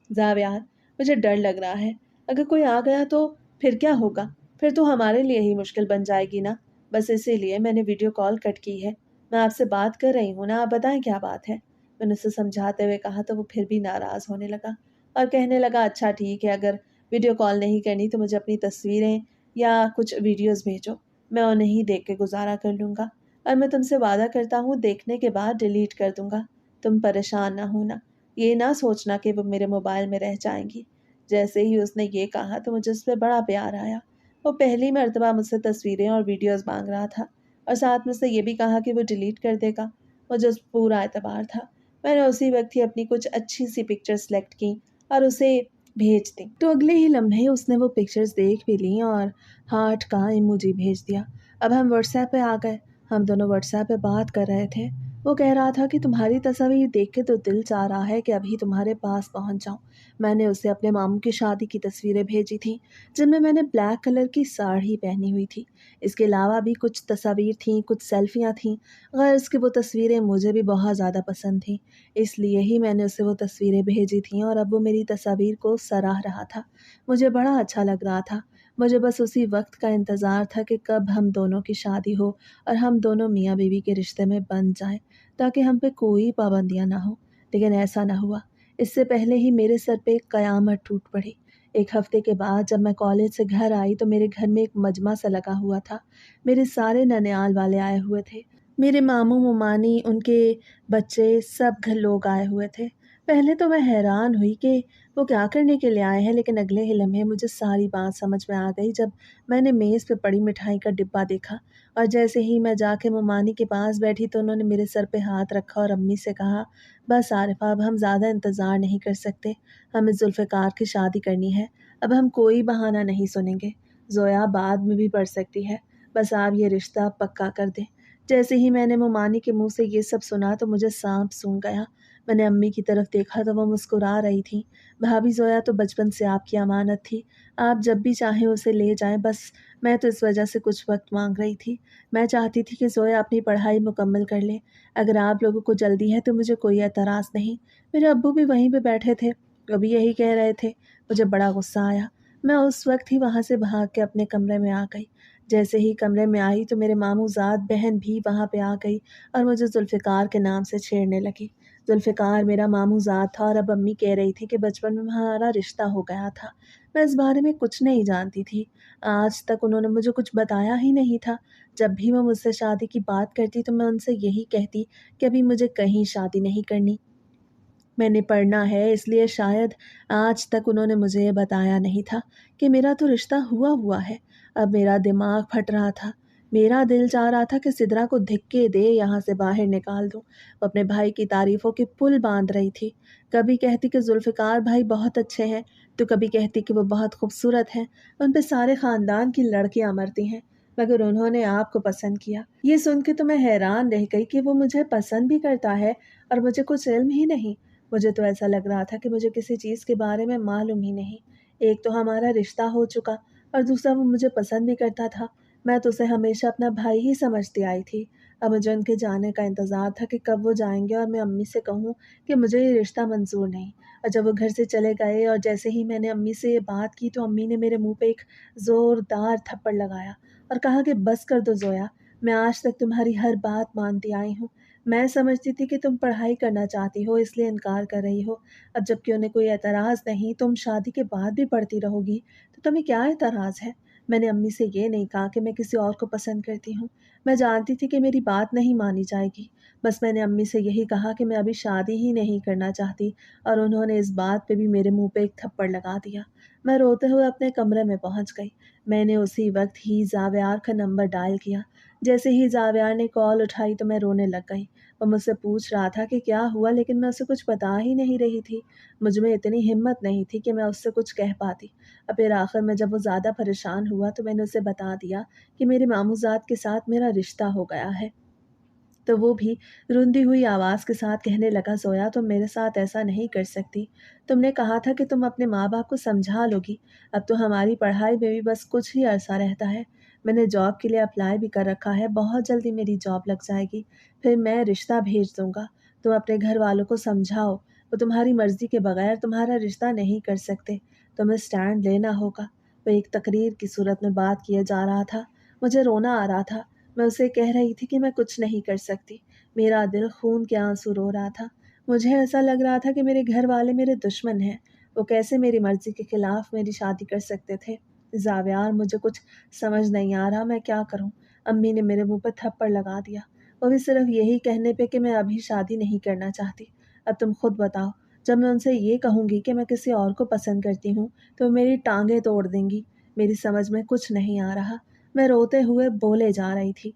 زاویار، مجھے ڈر لگ رہا ہے۔ اگر کوئی آ گیا تو پھر کیا ہوگا؟ پھر تو ہمارے لیے ہی مشکل بن جائے گی نا۔ بس اسی لیے میں نے ویڈیو کال کٹ کی ہے۔ میں آپ سے بات کر رہی ہوں نا، آپ بتائیں کیا بات ہے؟ میں نے اسے سمجھاتے ہوئے کہا تو وہ پھر بھی ناراض ہونے لگا اور کہنے لگا اچھا ٹھیک ہے، اگر ویڈیو کال نہیں کرنی تو مجھے اپنی تصویریں یا کچھ ویڈیوز بھیجو، میں انہیں ہی دیکھ کے گزارا کر لوں گا، اور میں تم سے وعدہ کرتا ہوں دیکھنے کے بعد ڈیلیٹ کر دوں گا۔ تم پریشان نہ ہونا، یہ نہ سوچنا کہ وہ میرے موبائل میں رہ جائیں گی۔ جیسے ہی اس نے یہ کہا تو مجھے اس پہ بڑا پیار آیا۔ وہ پہلی مرتبہ مجھ سے تصویریں اور ویڈیوز مانگ رہا تھا، اور ساتھ میں سے یہ بھی کہا کہ وہ ڈیلیٹ کر دے گا۔ مجھے اس پورا اعتبار تھا۔ میں نے اسی وقت ہی اپنی کچھ اچھی سی پکچر سلیکٹ کی اور اسے بھیج دی، تو اگلے ہی لمحے اس نے وہ پکچرز دیکھ بھی لیں اور ہارٹ کا ایموجی بھیج دیا۔ اب ہم واٹس ایپ پہ آ گئے۔ ہم دونوں واٹس ایپ پہ بات کر رہے تھے۔ وہ کہہ رہا تھا کہ تمہاری تصاویر دیکھ کے تو دل چاہ رہا ہے کہ ابھی تمہارے پاس پہنچ جاؤں۔ میں نے اسے اپنے ماموں کی شادی کی تصویریں بھیجی تھیں، جن میں نے بلیک کلر کی ساڑی پہنی ہوئی تھی۔ اس کے علاوہ بھی کچھ تصاویر تھیں، کچھ سیلفیاں تھیں۔ غرض کہ وہ تصویریں مجھے بھی بہت زیادہ پسند تھیں، اس لیے ہی میں نے اسے وہ تصویریں بھیجی تھیں، اور اب وہ میری تصاویر کو سراہ رہا تھا۔ مجھے بڑا اچھا لگ رہا تھا۔ مجھے بس اسی وقت کا انتظار تھا کہ کب ہم دونوں کی شادی ہو اور ہم دونوں میاں بیوی کے رشتے میں بن جائیں، تاکہ ہم پہ کوئی پابندیاں نہ ہوں۔ لیکن ایسا نہ ہوا۔ اس سے پہلے ہی میرے سر پہ ایک قیامت ٹوٹ پڑی۔ ایک ہفتے کے بعد جب میں کالج سے گھر آئی تو میرے گھر میں ایک مجمع سا لگا ہوا تھا۔ میرے سارے ننیال والے آئے ہوئے تھے۔ میرے ماموں ممانی، ان کے بچے، سب گھر لوگ آئے ہوئے تھے۔ پہلے تو میں حیران ہوئی کہ وہ کیا کرنے کے لیے آئے ہیں، لیکن اگلے ہی لمحے مجھے ساری بات سمجھ میں آ گئی جب میں نے میز پہ پڑی مٹھائی کا ڈبہ دیکھا، اور جیسے ہی میں جا کے ممانی کے پاس بیٹھی تو انہوں نے میرے سر پہ ہاتھ رکھا اور امی سے کہا بس عارفہ، اب ہم زیادہ انتظار نہیں کر سکتے، ہمیں ذوالفقار کی شادی کرنی ہے، اب ہم کوئی بہانہ نہیں سنیں گے، زویا بعد میں بھی پڑھ سکتی ہے، بس آپ یہ رشتہ پکا کر دیں۔ جیسے ہی میں نے ممانی کے منہ سے یہ سب سنا تو مجھے سانپ سونگھ گیا۔ میں نے امی کی طرف دیکھا تو وہ مسکرا رہی تھیں۔ بھابھی، زویا تو بچپن سے آپ کی امانت تھی، آپ جب بھی چاہیں اسے لے جائیں، بس میں تو اس وجہ سے کچھ وقت مانگ رہی تھی۔ میں چاہتی تھی کہ زویا اپنی پڑھائی مکمل کر لے، اگر آپ لوگوں کو جلدی ہے تو مجھے کوئی اعتراض نہیں۔ میرے ابو بھی وہیں پہ بیٹھے تھے، وہ بھی یہی کہہ رہے تھے۔ مجھے بڑا غصہ آیا۔ میں اس وقت ہی وہاں سے بھاگ کے اپنے کمرے میں آ گئی۔ جیسے ہی کمرے میں آئی تو میرے ماموں زاد بہن بھی وہاں پہ آ گئی اور مجھے ذوالفقار کے نام سے چھیڑنے لگی۔ ذوالفقار میرا ماموں زاد تھا، اور اب امی کہہ رہی تھی کہ بچپن میں ہمارا رشتہ ہو گیا تھا۔ میں اس بارے میں کچھ نہیں جانتی تھی، آج تک انہوں نے مجھے کچھ بتایا ہی نہیں تھا۔ جب بھی وہ مجھ سے شادی کی بات کرتی تو میں ان سے یہی کہتی کہ ابھی مجھے کہیں شادی نہیں کرنی، میں نے پڑھنا ہے، اس لیے شاید آج تک انہوں نے مجھے یہ بتایا نہیں تھا کہ میرا تو رشتہ ہوا ہے۔ اب میرا دماغ پھٹ رہا تھا۔ میرا دل چاہ رہا تھا کہ سدرا کو دھکے دے یہاں سے باہر نکال دوں۔ وہ اپنے بھائی کی تعریفوں کے پل باندھ رہی تھی، کبھی کہتی کہ ذوالفقار بھائی بہت اچھے ہیں، تو کبھی کہتی کہ وہ بہت خوبصورت ہیں، ان پہ سارے خاندان کی لڑکیاں مرتی ہیں، مگر انہوں نے آپ کو پسند کیا۔ یہ سن کے تو میں حیران رہ گئی کہ وہ مجھے پسند بھی کرتا ہے اور مجھے کچھ علم ہی نہیں۔ مجھے تو ایسا لگ رہا تھا کہ مجھے کسی چیز کے بارے میں معلوم ہی نہیں۔ ایک تو ہمارا رشتہ ہو چکا، اور دوسرا وہ مجھے پسند بھی کرتا تھا۔ میں تو اسے ہمیشہ اپنا بھائی ہی سمجھتی آئی تھی۔ اب مجھے ان کے جانے کا انتظار تھا کہ کب وہ جائیں گے اور میں امی سے کہوں کہ مجھے یہ رشتہ منظور نہیں۔ اور جب وہ گھر سے چلے گئے اور جیسے ہی میں نے امی سے یہ بات کی تو امی نے میرے منہ پہ ایک زوردار تھپڑ لگایا اور کہا کہ بس کر دو زویا، میں آج تک تمہاری ہر بات مانتی آئی ہوں۔ میں سمجھتی تھی کہ تم پڑھائی کرنا چاہتی ہو اس لیے انکار کر رہی ہو، اب جب کہ انہیں کوئی اعتراض نہیں، تم شادی کے بعد بھی پڑھتی رہو گی تو تمہیں کیا اعتراض ہے؟ میں نے امی سے یہ نہیں کہا کہ میں کسی اور کو پسند کرتی ہوں۔ میں جانتی تھی کہ میری بات نہیں مانی جائے گی، بس میں نے امی سے یہی کہا کہ میں ابھی شادی ہی نہیں کرنا چاہتی، اور انہوں نے اس بات پہ بھی میرے منہ پہ ایک تھپڑ لگا دیا۔ میں روتے ہوئے اپنے کمرے میں پہنچ گئی۔ میں نے اسی وقت ہی زاویار کا نمبر ڈائل کیا۔ جیسے ہی زاویار نے کال اٹھائی تو میں رونے لگ گئی۔ وہ مجھ سے پوچھ رہا تھا کہ کیا ہوا، لیکن میں اسے کچھ بتا ہی نہیں رہی تھی۔ مجھ میں اتنی ہمت نہیں تھی کہ میں اس سے کچھ کہہ پاتی۔ اور پھر آخر میں جب وہ زیادہ پریشان ہوا تو میں نے اسے بتا دیا کہ میرے ماموزاد کے ساتھ میرا رشتہ ہو گیا ہے۔ تو وہ بھی روندی ہوئی آواز کے ساتھ کہنے لگا، زویا تم میرے ساتھ ایسا نہیں کر سکتی۔ تم نے کہا تھا کہ تم اپنے ماں باپ کو سمجھا لو گی۔ اب تو ہماری پڑھائی میں بھی بس کچھ ہی عرصہ رہتا ہے۔ میں نے جاب کے لیے اپلائی بھی کر رکھا ہے، بہت جلدی میری جاب لگ جائے گی، پھر میں رشتہ بھیج دوں گا۔ تم اپنے گھر والوں کو سمجھاؤ، وہ تمہاری مرضی کے بغیر تمہارا رشتہ نہیں کر سکتے۔ تمہیں سٹینڈ لینا ہوگا۔ وہ ایک تقریر کی صورت میں بات کیے جا رہا تھا۔ مجھے رونا آ رہا تھا۔ میں اسے کہہ رہی تھی کہ میں کچھ نہیں کر سکتی۔ میرا دل خون کے آنسو رو رہا تھا۔ مجھے ایسا لگ رہا تھا کہ میرے گھر والے میرے دشمن ہیں۔ وہ کیسے میری مرضی کے خلاف میری شادی کر سکتے تھے؟ زاویار، مجھے کچھ سمجھ نہیں آ رہا، میں کیا کروں؟ امی نے میرے منہ پہ تھپڑ لگا دیا، وہ بھی صرف یہی کہنے پہ کہ میں ابھی شادی نہیں کرنا چاہتی۔ اب تم خود بتاؤ، جب میں ان سے یہ کہوں گی کہ میں کسی اور کو پسند کرتی ہوں تو وہ میری ٹانگیں توڑ دیں گی۔ میری سمجھ میں کچھ نہیں آ رہا۔ میں روتے ہوئے بولے جا رہی تھی،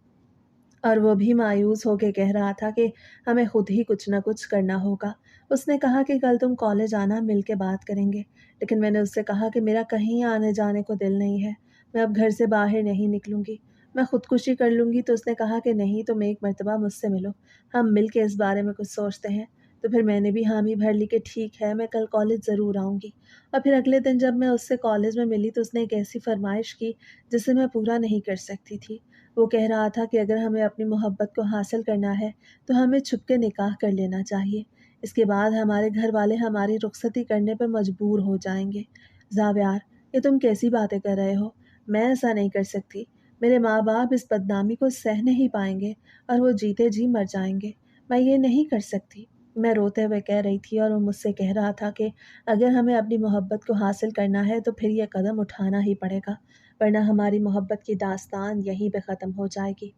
اور وہ بھی مایوس ہو کے کہہ رہا تھا کہ ہمیں خود ہی کچھ نہ کچھ کرنا ہوگا۔ اس نے کہا کہ کل تم کالج آنا، مل کے بات کریں گے، لیکن میں نے اس سے کہا کہ میرا کہیں آنے جانے کو دل نہیں ہے، میں اب گھر سے باہر نہیں نکلوں گی، میں خودکشی کر لوں گی۔ تو اس نے کہا کہ نہیں، تم ایک مرتبہ مجھ سے ملو، ہم مل کے اس بارے میں کچھ سوچتے ہیں۔ تو پھر میں نے بھی حامی بھر لی کہ ٹھیک ہے، میں کل کالج ضرور آؤں گی۔ اور پھر اگلے دن جب میں اس سے کالج میں ملی تو اس نے ایک ایسی فرمائش کی جسے میں پورا نہیں کر سکتی تھی۔ وہ کہہ رہا تھا کہ اگر ہمیں اپنی محبت کو حاصل کرنا ہے تو ہمیں چھپ کے نکاح کر لینا چاہیے، اس کے بعد ہمارے گھر والے ہماری رخصتی کرنے پر مجبور ہو جائیں گے۔ زاویار، یہ تم کیسی باتیں کر رہے ہو؟ میں ایسا نہیں کر سکتی۔ میرے ماں باپ اس بدنامی کو سہ نہیں پائیں گے اور وہ جیتے جی مر جائیں گے۔ میں یہ نہیں کر سکتی، میں روتے ہوئے کہہ رہی تھی، اور وہ مجھ سے کہہ رہا تھا کہ اگر ہمیں اپنی محبت کو حاصل کرنا ہے تو پھر یہ قدم اٹھانا ہی پڑے گا، ورنہ ہماری محبت کی داستان یہیں پہ ختم ہو جائے گی۔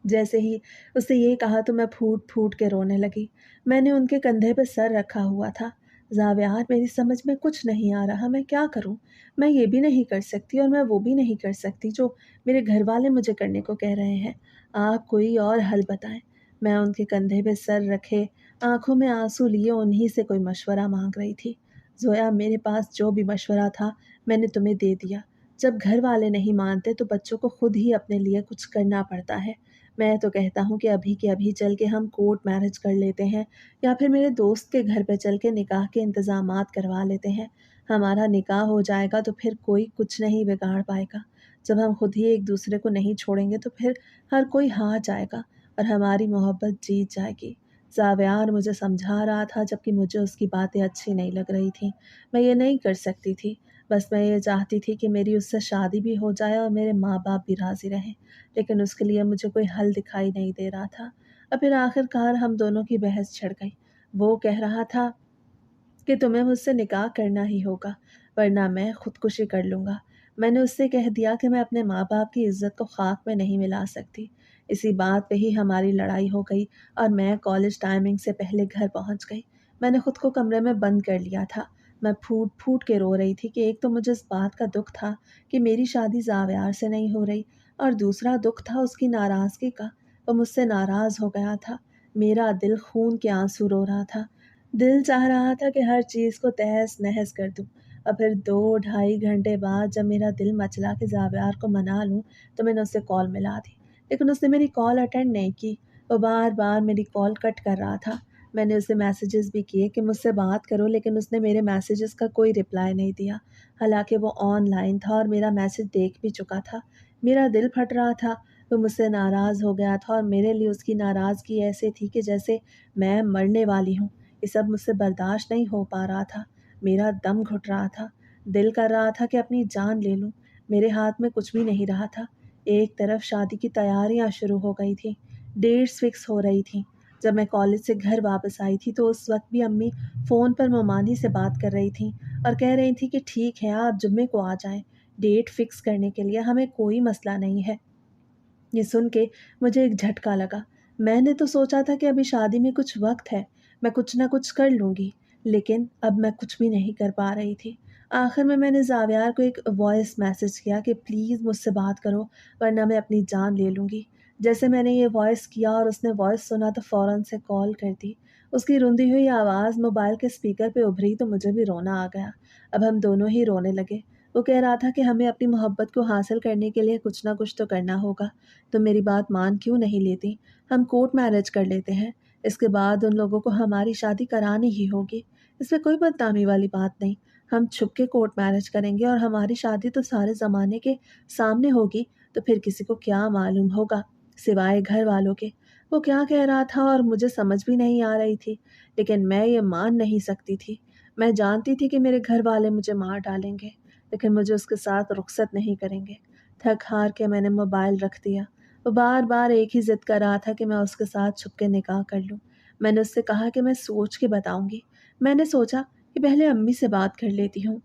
جیسے ہی اس نے یہ کہا تو میں پھوٹ پھوٹ کے رونے لگی۔ میں نے ان کے کندھے پہ سر رکھا ہوا تھا۔ زاویار، میری سمجھ میں کچھ نہیں آ رہا، میں کیا کروں؟ میں یہ بھی نہیں کر سکتی اور میں وہ بھی نہیں کر سکتی جو میرے گھر والے مجھے کرنے کو کہہ رہے ہیں۔ آپ کوئی اور حل بتائیں۔ میں ان کے کندھے پہ سر رکھے، آنکھوں میں آنسو لیے انہی سے کوئی مشورہ مانگ رہی تھی۔ زویا، میرے پاس جو بھی مشورہ تھا میں نے تمہیں دے دیا۔ جب گھر والے نہیں مانتے تو بچوں کو خود ہی اپنے لیے کچھ کرنا پڑتا ہے۔ میں تو کہتا ہوں کہ ابھی کے ابھی چل کے ہم کورٹ میرج کر لیتے ہیں، یا پھر میرے دوست کے گھر پہ چل کے نکاح کے انتظامات کروا لیتے ہیں۔ ہمارا نکاح ہو جائے گا تو پھر کوئی کچھ نہیں بگاڑ پائے گا۔ جب ہم خود ہی ایک دوسرے کو نہیں چھوڑیں گے تو پھر ہر کوئی ہار جائے گا اور ہماری محبت جیت جائے گی۔ زاویار مجھے سمجھا رہا تھا، جبکہ مجھے اس کی باتیں اچھی نہیں لگ رہی تھیں۔ میں یہ نہیں کر سکتی تھی، بس میں یہ چاہتی تھی کہ میری اس سے شادی بھی ہو جائے اور میرے ماں باپ بھی راضی رہیں، لیکن اس کے لیے مجھے کوئی حل دکھائی نہیں دے رہا تھا۔ اور پھر آخر کار ہم دونوں کی بحث چھڑ گئی۔ وہ کہہ رہا تھا کہ تمہیں مجھ سے نکاح کرنا ہی ہوگا، ورنہ میں خودکشی کر لوں گا۔ میں نے اس سے کہہ دیا کہ میں اپنے ماں باپ کی عزت کو خاک میں نہیں ملا سکتی۔ اسی بات پہ ہی ہماری لڑائی ہو گئی اور میں کالج ٹائمنگ سے پہلے گھر پہنچ گئی۔ میں نے خود کو کمرے میں بند کر لیا تھا۔ میں پھوٹ پھوٹ کے رو رہی تھی کہ ایک تو مجھے اس بات کا دکھ تھا کہ میری شادی زاویار سے نہیں ہو رہی، اور دوسرا دکھ تھا اس کی ناراضگی کا، وہ مجھ سے ناراض ہو گیا تھا۔ میرا دل خون کے آنسو رو رہا تھا۔ دل چاہ رہا تھا کہ ہر چیز کو تہس نہس کر دوں، اور پھر 2-2.5 گھنٹے بعد جب میرا دل مچلا کہ زاویار کو منا لوں تو میں نے اسے کال ملا دی، لیکن اس نے میری کال اٹینڈ نہیں کی۔ وہ بار بار میری کال کٹ کر رہا تھا۔ میں نے اسے میسیجز بھی کیے کہ مجھ سے بات کرو، لیکن اس نے میرے میسیجز کا کوئی رپلائی نہیں دیا، حالانکہ وہ آن لائن تھا اور میرا میسیج دیکھ بھی چکا تھا۔ میرا دل پھٹ رہا تھا۔ وہ مجھ سے ناراض ہو گیا تھا اور میرے لیے اس کی ناراضگی ایسے تھی کہ جیسے میں مرنے والی ہوں۔ یہ سب مجھ سے برداشت نہیں ہو پا رہا تھا۔ میرا دم گھٹ رہا تھا، دل کر رہا تھا کہ اپنی جان لے لوں۔ میرے ہاتھ میں کچھ بھی نہیں رہا تھا۔ ایک طرف شادی کی تیاریاں شروع ہو گئی تھیں، ڈیٹس فکس ہو رہی تھیں۔ جب میں کالج سے گھر واپس آئی تھی تو اس وقت بھی امی فون پر ممانی سے بات کر رہی تھیں اور کہہ رہی تھیں کہ ٹھیک ہے، آپ جمعے کو آ جائیں، ڈیٹ فکس کرنے کے لیے ہمیں کوئی مسئلہ نہیں ہے۔ یہ سن کے مجھے ایک جھٹکا لگا۔ میں نے تو سوچا تھا کہ ابھی شادی میں کچھ وقت ہے، میں کچھ نہ کچھ کر لوں گی، لیکن اب میں کچھ بھی نہیں کر پا رہی تھی۔ آخر میں نے زاویار کو ایک وائس میسج کیا کہ پلیز مجھ سے بات کرو ورنہ میں اپنی جان لے لوں گی۔ جیسے میں نے یہ وائس کیا اور اس نے وائس سنا تو فوراً سے کال کر دی۔ اس کی روندی ہوئی آواز موبائل کے اسپیکر پہ ابھری تو مجھے بھی رونا آ گیا۔ اب ہم دونوں ہی رونے لگے۔ وہ کہہ رہا تھا کہ ہمیں اپنی محبت کو حاصل کرنے کے لیے کچھ نہ کچھ تو کرنا ہوگا۔ تم میری بات مان کیوں نہیں لیتی؟ ہم کورٹ میرج کر لیتے ہیں، اس کے بعد ان لوگوں کو ہماری شادی کرانی ہی ہوگی۔ اس میں کوئی بدنامی والی بات نہیں۔ ہم چھپ کے کورٹ میرج کریں گے اور ہماری شادی تو سارے زمانے کے سامنے ہوگی، تو پھر کسی کو کیا معلوم ہوگا سوائے گھر والوں کے۔ وہ کیا کہہ رہا تھا اور مجھے سمجھ بھی نہیں آ رہی تھی، لیکن میں یہ مان نہیں سکتی تھی۔ میں جانتی تھی کہ میرے گھر والے مجھے مار ڈالیں گے، لیکن مجھے اس کے ساتھ رخصت نہیں کریں گے۔ تھک ہار کے میں نے موبائل رکھ دیا۔ وہ بار بار ایک ہی ضد کر رہا تھا کہ میں اس کے ساتھ چھپ کے نکاح کر لوں۔ میں نے اس سے کہا کہ میں سوچ کے بتاؤں گی۔ میں نے سوچا کہ پہلے امی سے بات کر لیتی ہوں،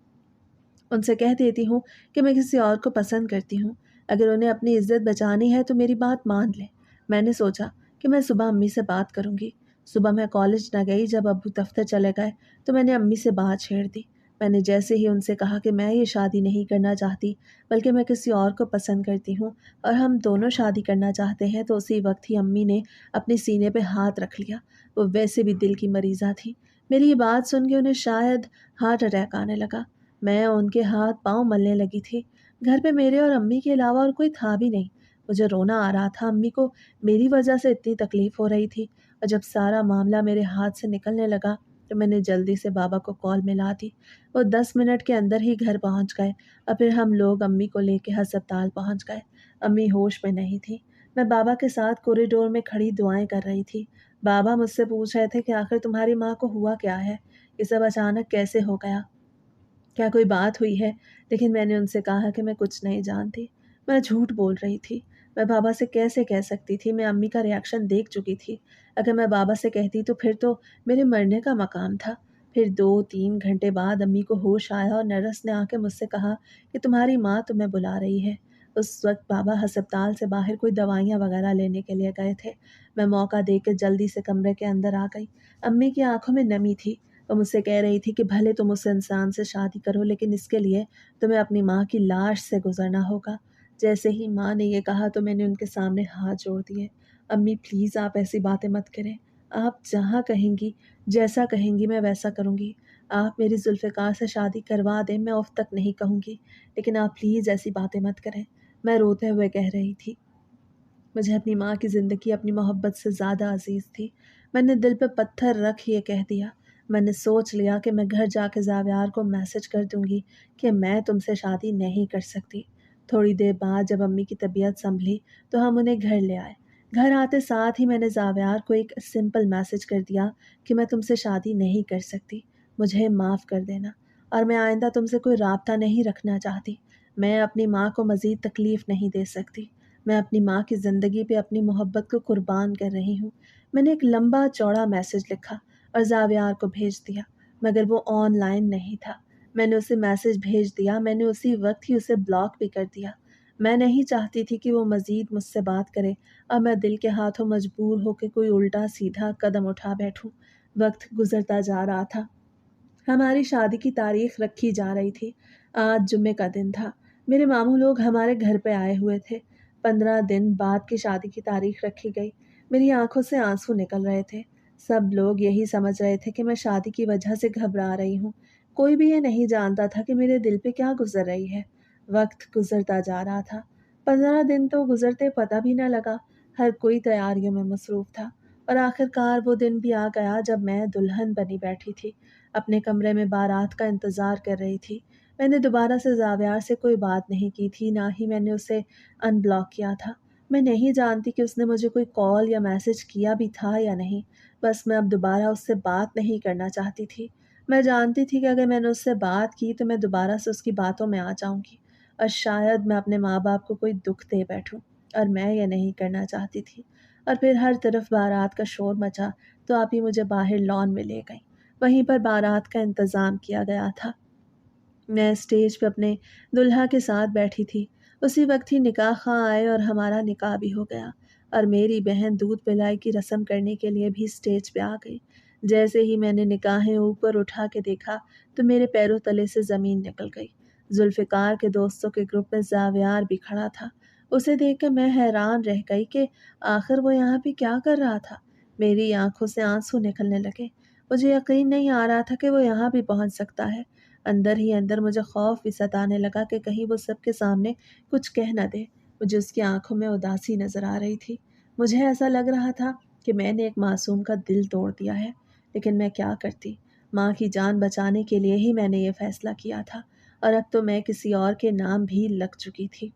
ان سے کہہ دیتی ہوں کہ میں کسی اور کو پسند کرتی ہوں۔ اگر انہیں اپنی عزت بچانی ہے تو میری بات مان لیں۔ میں نے سوچا کہ میں صبح امی سے بات کروں گی۔ صبح میں کالج نہ گئی، جب ابو دفتر چلے گئے تو میں نے امی سے بات چھیڑ دی۔ میں نے جیسے ہی ان سے کہا کہ میں یہ شادی نہیں کرنا چاہتی بلکہ میں کسی اور کو پسند کرتی ہوں اور ہم دونوں شادی کرنا چاہتے ہیں، تو اسی وقت ہی امی نے اپنے سینے پہ ہاتھ رکھ لیا۔ وہ ویسے بھی دل کی مریضہ تھی۔ میری یہ بات سن کے انہیں شاید ہارٹ اٹیک آنے لگا۔ میں ان کے ہاتھ پاؤں ملنے لگی تھی۔ گھر پہ میرے اور امی کے علاوہ اور کوئی تھا بھی نہیں۔ مجھے رونا آ رہا تھا۔ امی کو میری وجہ سے اتنی تکلیف ہو رہی تھی، اور جب سارا معاملہ میرے ہاتھ سے نکلنے لگا تو میں نے جلدی سے بابا کو کال ملا دی۔ وہ 10 منٹ کے اندر ہی گھر پہنچ گئے اور پھر ہم لوگ امی کو لے کے ہسپتال پہنچ گئے۔ امی ہوش میں نہیں تھی۔ میں بابا کے ساتھ کوریڈور میں کھڑی دعائیں کر رہی تھی۔ بابا مجھ سے پوچھ رہے تھے کہ آخر تمہاری ماں کو ہوا کیا ہے؟ یہ سب اچانک کیسے ہو گیا؟ کیا کوئی بات ہوئی ہے؟ لیکن میں نے ان سے کہا کہ میں کچھ نہیں جانتی۔ میں جھوٹ بول رہی تھی۔ میں بابا سے کیسے کہہ سکتی تھی؟ میں امی کا ریاکشن دیکھ چکی تھی۔ اگر میں بابا سے کہتی تو پھر تو میرے مرنے کا مقام تھا۔ پھر 2-3 گھنٹے بعد امی کو ہوش آیا اور نرس نے آ کے مجھ سے کہا کہ تمہاری ماں تمہیں بلا رہی ہے۔ اس وقت بابا ہسپتال سے باہر کوئی دوائیاں وغیرہ لینے کے لیے گئے تھے۔ میں موقع دے کے جلدی سے کمرے کے اندر آ گئی۔ امی کی آنکھوں میں نمی تھی۔ وہ مجھ سے کہہ رہی تھی کہ بھلے تم اس انسان سے شادی کرو، لیکن اس کے لیے تمہیں اپنی ماں کی لاش سے گزرنا ہوگا۔ جیسے ہی ماں نے یہ کہا تو میں نے ان کے سامنے ہاتھ جوڑ دیے۔ امی پلیز آپ ایسی باتیں مت کریں۔ آپ جہاں کہیں گی، جیسا کہیں گی میں ویسا کروں گی۔ آپ میری ذوالفقار سے شادی کروا دیں، میں اف تک نہیں کہوں گی، لیکن آپ پلیز ایسی باتیں مت کریں۔ میں روتے ہوئے کہہ رہی تھی مجھے اپنی ماں کی زندگی اپنی محبت سے زیادہ عزیز تھی۔ میں نے دل پہ پتھر رکھ یہ کہہ دیا۔ میں نے سوچ لیا کہ میں گھر جا کے زاویار کو میسج کر دوں گی کہ میں تم سے شادی نہیں کر سکتی۔ تھوڑی دیر بعد جب امی کی طبیعت سنبھلی تو ہم انہیں گھر لے آئے۔ گھر آتے ساتھ ہی میں نے زاویار کو ایک سمپل میسج کر دیا کہ میں تم سے شادی نہیں کر سکتی، مجھے معاف کر دینا، اور میں آئندہ تم سے کوئی رابطہ نہیں رکھنا چاہتی۔ میں اپنی ماں کو مزید تکلیف نہیں دے سکتی۔ میں اپنی ماں کی زندگی پہ اپنی محبت کو قربان کر رہی ہوں۔ میں نے ایک لمبا چوڑا میسج لکھا اور زاویار کو بھیج دیا، مگر وہ آن لائن نہیں تھا۔ میں نے اسے میسج بھیج دیا، میں نے اسی وقت ہی اسے بلاک بھی کر دیا۔ میں نہیں چاہتی تھی کہ وہ مزید مجھ سے بات کرے اور میں دل کے ہاتھوں مجبور ہو کے کوئی الٹا سیدھا قدم اٹھا بیٹھوں۔ وقت گزرتا جا رہا تھا۔ ہماری شادی کی تاریخ رکھی جا رہی تھی۔ آج جمعے کا دن تھا۔ میرے ماموں لوگ ہمارے گھر پہ آئے ہوئے تھے۔ 15 دن بعد کی شادی کی تاریخ رکھی گئی۔ میری آنکھوں سے آنسو نکل رہے تھے۔ سب لوگ یہی سمجھ رہے تھے کہ میں شادی کی وجہ سے گھبرا رہی ہوں۔ کوئی بھی یہ نہیں جانتا تھا کہ میرے دل پہ کیا گزر رہی ہے۔ وقت گزرتا جا رہا تھا۔ 15 دن تو گزرتے پتہ بھی نہ لگا۔ ہر کوئی تیاریوں میں مصروف تھا، اور آخر کار وہ دن بھی آ گیا جب میں دلہن بنی بیٹھی تھی، اپنے کمرے میں بارات کا انتظار کر رہی تھی۔ میں نے دوبارہ سے زاویار سے کوئی بات نہیں کی تھی، نہ ہی میں نے اسے ان بلاک کیا تھا۔ میں نہیں جانتی کہ اس نے مجھے کوئی کال یا میسج کیا بھی تھا یا نہیں، بس میں اب دوبارہ اس سے بات نہیں کرنا چاہتی تھی۔ میں جانتی تھی کہ اگر میں نے اس سے بات کی تو میں دوبارہ سے اس کی باتوں میں آ جاؤں گی، اور شاید میں اپنے ماں باپ کو کوئی دکھ دے بیٹھوں، اور میں یہ نہیں کرنا چاہتی تھی۔ اور پھر ہر طرف بارات کا شور مچا تو آپی مجھے باہر لان میں لے گئیں۔ وہیں پر بارات کا انتظام کیا گیا تھا۔ میں اسٹیج پہ اپنے دلہا کے ساتھ بیٹھی تھی۔ اسی وقت ہی نکاح خواہ آئے اور ہمارا نکاح بھی ہو گیا، اور میری بہن دودھ پلائی کی رسم کرنے کے لیے بھی اسٹیج پہ آ گئی۔ جیسے ہی میں نے نکاحیں اوپر اٹھا کے دیکھا تو میرے پیروں تلے سے زمین نکل گئی۔ ذوالفقار کے دوستوں کے گروپ میں زاویار بھی کھڑا تھا۔ اسے دیکھ کے میں حیران رہ گئی کہ آخر وہ یہاں پہ کیا کر رہا تھا۔ میری آنکھوں سے آنسو نکلنے لگے۔ مجھے یقین نہیں آ رہا تھا کہ وہ یہاں بھی پہنچ سکتا ہے۔ اندر ہی اندر مجھے خوف بھی ستانے لگا کہ کہیں وہ سب کے سامنے کچھ کہہ نہ دے۔ مجھے اس کی آنکھوں میں اداسی نظر آ رہی تھی۔ مجھے ایسا لگ رہا تھا کہ میں نے ایک معصوم کا دل توڑ دیا ہے، لیکن میں کیا کرتی؟ ماں کی جان بچانے کے لیے ہی میں نے یہ فیصلہ کیا تھا، اور اب تو میں کسی اور کے نام بھی لگ چکی تھی۔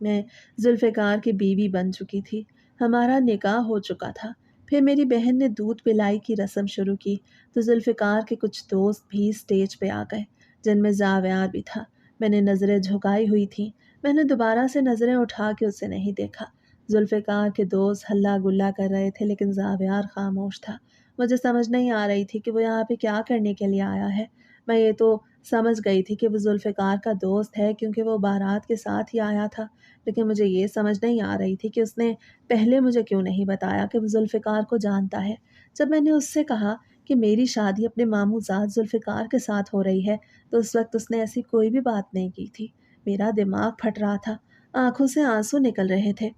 میں ذوالفقار کی بیوی بن چکی تھی۔ ہمارا نکاح ہو چکا تھا۔ پھر میری بہن نے دودھ پلائی کی رسم شروع کی تو ذوالفقار کے کچھ دوست بھی اسٹیج پہ آ گئے، جن میں زاویار بھی تھا۔ میں نے نظریں جھکائی ہوئی تھیں۔ میں نے دوبارہ سے نظریں اٹھا کے اسے نہیں دیکھا۔ ذوالفقار کے دوست ہلا گلا کر رہے تھے، لیکن زاویار خاموش تھا۔ مجھے سمجھ نہیں آ رہی تھی کہ وہ یہاں پہ کیا کرنے کے لیے آیا ہے۔ میں یہ تو سمجھ گئی تھی کہ وہ ذوالفقار کا دوست ہے، کیونکہ وہ بارات کے ساتھ ہی آیا تھا، لیکن مجھے یہ سمجھ نہیں آ رہی تھی کہ اس نے پہلے مجھے کیوں نہیں بتایا کہ وہ ذوالفقار کو جانتا ہے۔ جب میں نے اس سے کہا کہ میری شادی اپنے ماموں زاد ذوالفقار کے ساتھ ہو رہی ہے تو اس وقت اس نے ایسی کوئی بھی بات نہیں کی تھی۔ میرا دماغ پھٹ رہا تھا، آنکھوں سے آنسو نکل رہے تھے۔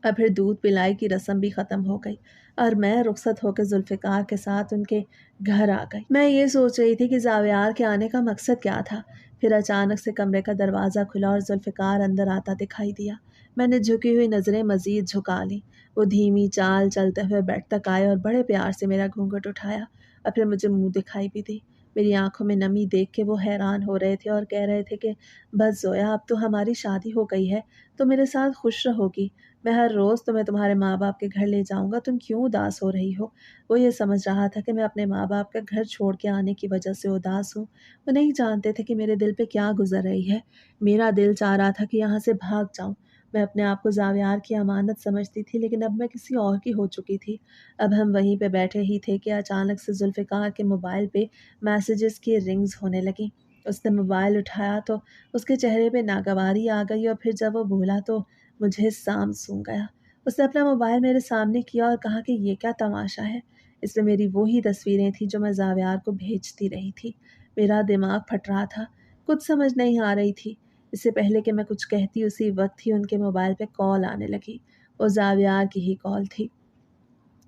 اور پھر دودھ پلائی کی رسم بھی ختم ہو گئی اور میں رخصت ہو کے ذوالفقار کے ساتھ ان کے گھر آ گئی۔ میں یہ سوچ رہی تھی کہ زاویار کے آنے کا مقصد کیا تھا۔ پھر اچانک سے کمرے کا دروازہ کھلا اور ذوالفقار اندر آتا دکھائی دیا۔ میں نے جھکی ہوئی نظریں مزید جھکا لیں۔ وہ دھیمی چال چلتے ہوئے بیڈ تک آئے اور بڑے پیار سے میرا گھونگھٹ اٹھایا، اور پھر مجھے منہ دکھائی بھی دی۔ میری آنکھوں میں نمی دیکھ کے وہ حیران ہو رہے تھے اور کہہ رہے تھے کہ بس زویا، اب تو ہماری شادی ہو گئی ہے تو میرے ساتھ خوش رہوگی۔ میں ہر روز تمہیں تمہارے ماں باپ کے گھر لے جاؤں گا، تم کیوں اداس ہو رہی ہو؟ وہ یہ سمجھ رہا تھا کہ میں اپنے ماں باپ کا گھر چھوڑ کے آنے کی وجہ سے اداس ہوں۔ وہ نہیں جانتے تھے کہ میرے دل پہ کیا گزر رہی ہے۔ میرا دل چاہ رہا تھا کہ یہاں سے بھاگ جاؤں۔ میں اپنے آپ کو زاویار کی امانت سمجھتی تھی، لیکن اب میں کسی اور کی ہو چکی تھی۔ اب ہم وہیں پہ بیٹھے ہی تھے کہ اچانک سے ذوالفقار کے موبائل پہ میسیجز کی رنگز ہونے لگیں۔ اس نے موبائل اٹھایا تو اس کے چہرے پہ ناگواری آ گئی، اور پھر جب وہ بولا تو مجھے سام سونگ گیا۔ اس نے اپنا موبائل میرے سامنے کیا اور کہا کہ یہ کیا تماشا ہے۔ اس میں میری وہی تصویریں تھیں جو میں زاویار کو بھیجتی رہی تھی۔ میرا دماغ پھٹ رہا تھا، کچھ سمجھ نہیں آ رہی تھی۔ اس سے پہلے کہ میں کچھ کہتی اسی وقت ہی ان کے موبائل پہ کال آنے لگی۔ وہ زاویار کی ہی کال تھی۔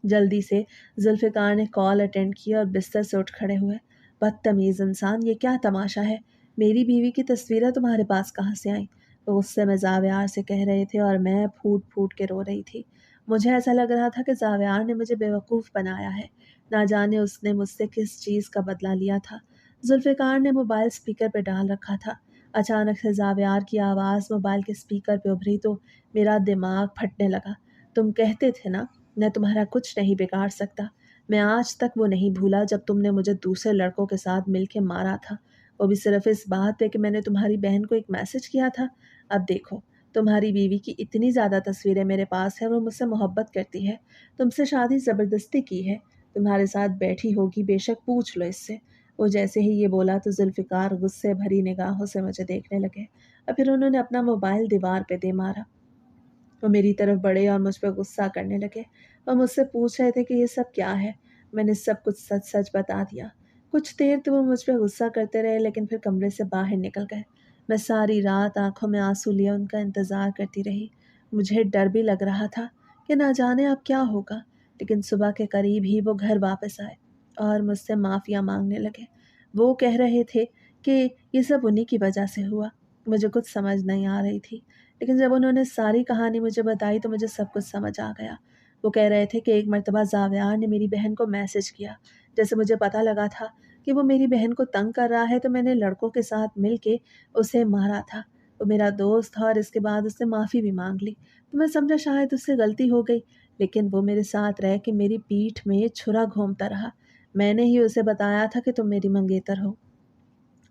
جلدی سے ذوالفقار نے کال اٹینڈ کی اور بستر سے اٹھ کھڑے ہوئے۔ بدتمیز انسان، یہ کیا تماشا ہے؟ میری بیوی کی تصویریں تمہارے پاس کہاں سے آئیں؟ وہ غصے میں زاویار سے کہہ رہے تھے، اور میں پھوٹ پھوٹ کے رو رہی تھی۔ مجھے ایسا لگ رہا تھا کہ زاویار نے مجھے بیوقوف بنایا ہے۔ نہ جانے اس نے مجھ سے کس چیز کا بدلہ لیا تھا۔ ذوالفقار نے موبائل اسپیکر پہ ڈال رکھا تھا۔ اچانک سے زاویار کی آواز موبائل کے اسپیکر پہ ابھری تو میرا دماغ پھٹنے لگا۔ تم کہتے تھے نا، میں تمہارا کچھ نہیں بگاڑ سکتا۔ میں آج تک وہ نہیں بھولا جب تم نے مجھے دوسرے لڑکوں کے ساتھ مل کے مارا تھا، وہ بھی صرف اس بات پہ کہ میں نے تمہاری بہن کو ایک میسج کیا تھا۔ اب دیکھو، تمہاری بیوی کی اتنی زیادہ تصویریں میرے پاس ہے، وہ مجھ سے محبت کرتی ہے، تم سے شادی زبردستی کی ہے، تمہارے ساتھ بیٹھی ہوگی، بے شک پوچھ لو اس سے۔ وہ جیسے ہی یہ بولا تو ذوالفقار غصے بھری نگاہوں سے مجھے دیکھنے لگے، اور پھر انہوں نے اپنا موبائل دیوار پہ دے مارا۔ وہ میری طرف بڑھے اور مجھ پہ غصہ کرنے لگے۔ وہ مجھ سے پوچھ رہے تھے کہ یہ سب کیا ہے۔ میں نے سب کچھ سچ سچ بتا دیا۔ کچھ دیر تو وہ مجھ پہ غصہ کرتے رہے، لیکن پھر کمرے سے باہر نکل گئے۔ میں ساری رات آنکھوں میں آنسو لیے ان کا انتظار کرتی رہی۔ مجھے ڈر بھی لگ رہا تھا کہ نہ جانے اب کیا ہوگا، لیکن صبح کے قریب ہی وہ گھر واپس آئے اور مجھ سے معافیا مانگنے لگے۔ وہ کہہ رہے تھے کہ یہ سب انہی کی وجہ سے ہوا۔ مجھے کچھ سمجھ نہیں آ رہی تھی، لیکن جب انہوں نے ساری کہانی مجھے بتائی تو مجھے سب کچھ سمجھ آ گیا۔ وہ کہہ رہے تھے کہ ایک مرتبہ زاویار نے میری بہن کو میسج کیا۔ جیسے مجھے پتہ لگا تھا کہ وہ میری بہن کو تنگ کر رہا ہے تو میں نے لڑکوں کے ساتھ مل کے اسے مارا تھا۔ وہ میرا دوست تھا اور اس کے بعد اس نے معافی بھی مانگ لی، تو میں سمجھا شاید اس سے غلطی ہو گئی، لیکن وہ میرے ساتھ رہ کے میری پیٹھ میں چھرا گھومتا رہا۔ میں نے ہی اسے بتایا تھا کہ تم میری منگیتر ہو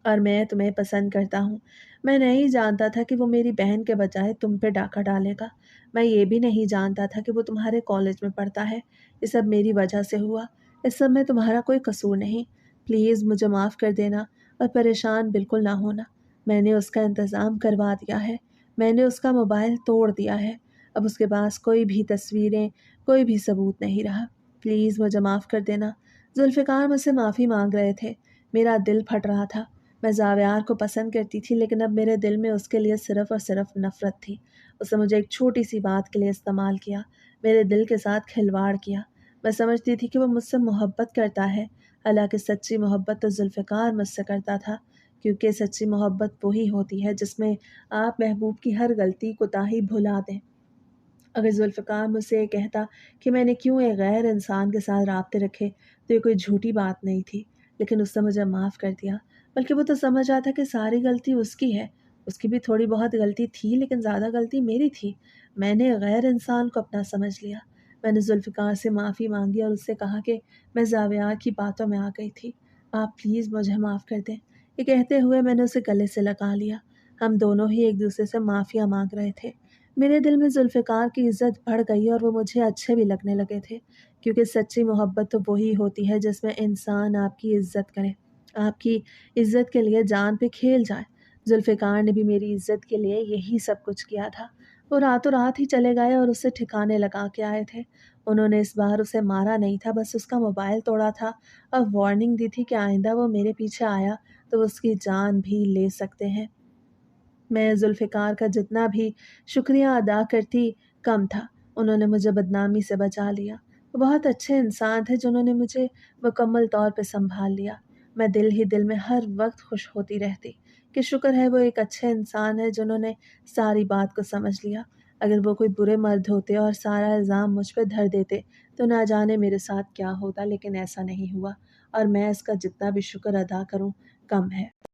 اور میں تمہیں پسند کرتا ہوں۔ میں نہیں جانتا تھا کہ وہ میری بہن کے بجائے تم پہ ڈاکہ ڈالے گا۔ میں یہ بھی نہیں جانتا تھا کہ وہ تمہارے کالج میں پڑھتا ہے۔ یہ سب میری وجہ سے ہوا، اس سب میں تمہارا کوئی قصور نہیں۔ پلیز مجھے معاف کر دینا، اور پریشان بالکل نہ ہونا، میں نے اس کا انتظام کروا دیا ہے، میں نے اس کا موبائل توڑ دیا ہے، اب اس کے پاس کوئی بھی تصویریں، کوئی بھی ثبوت نہیں رہا، پلیز مجھے معاف کر دینا۔ ذوالفقار مجھ سے معافی مانگ رہے تھے، میرا دل پھٹ رہا تھا، میں زاویار کو پسند کرتی تھی لیکن اب میرے دل میں اس کے لیے صرف اور صرف نفرت تھی۔ اس نے مجھے ایک چھوٹی سی بات کے لیے استعمال کیا، میرے دل کے ساتھ کھلواڑ کیا۔ میں سمجھتی تھی کہ وہ مجھ سے محبت کرتا ہے، حالانکہ سچی محبت تو ذوالفقار مجھ سے کرتا تھا، کیونکہ سچی محبت وہی ہوتی ہے جس میں آپ محبوب کی ہر غلطی کوتاہی بھلا دیں۔ اگر ذوالفقار مجھ سے یہ کہتا کہ میں نے کیوں ایک غیر انسان کے ساتھ رابطے رکھے تو یہ کوئی جھوٹی بات نہیں تھی، لیکن اس نے مجھے معاف کر دیا، بلکہ وہ تو سمجھ آتا کہ ساری غلطی اس کی ہے۔ اس کی بھی تھوڑی بہت غلطی تھی لیکن زیادہ غلطی میری تھی، میں نے غیر انسان کو اپنا سمجھ لیا۔ میں نے ذوالفقار سے معافی مانگی اور اس سے کہا کہ میں زاویار کی باتوں میں آ گئی تھی، آپ پلیز مجھے معاف کر دیں۔ یہ کہتے ہوئے میں نے اسے گلے سے لگا لیا، ہم دونوں ہی ایک دوسرے سے معافیاں مانگ رہے تھے۔ میرے دل میں ذوالفقار کی عزت بڑھ گئی اور وہ مجھے اچھے بھی لگنے لگے تھے، کیونکہ سچی محبت تو وہی ہوتی ہے جس میں انسان آپ کی عزت کرے، آپ کی عزت کے لیے جان پہ کھیل جائے۔ ذوالفقار نے بھی میری عزت کے لیے یہی سب کچھ کیا تھا، وہ راتوں رات ہی چلے گئے اور اسے ٹھکانے لگا کے آئے تھے۔ انہوں نے اس بار اسے مارا نہیں تھا، بس اس کا موبائل توڑا تھا اور وارننگ دی تھی کہ آئندہ وہ میرے پیچھے آیا تو وہ اس کی جان بھی لے سکتے ہیں۔ میں ذوالفقار کا جتنا بھی شکریہ ادا کرتی کم تھا، انہوں نے مجھے بدنامی سے بچا لیا۔ وہ بہت اچھے انسان تھے جنہوں نے مجھے مکمل طور پہ سنبھال لیا۔ میں دل ہی دل میں ہر وقت خوش ہوتی رہتی کہ شکر ہے وہ ایک اچھے انسان ہے جنہوں نے ساری بات کو سمجھ لیا۔ اگر وہ کوئی برے مرد ہوتے اور سارا الزام مجھ پہ دھر دیتے تو نہ جانے میرے ساتھ کیا ہوتا، لیکن ایسا نہیں ہوا، اور میں اس کا جتنا بھی شکر ادا کروں کم ہے۔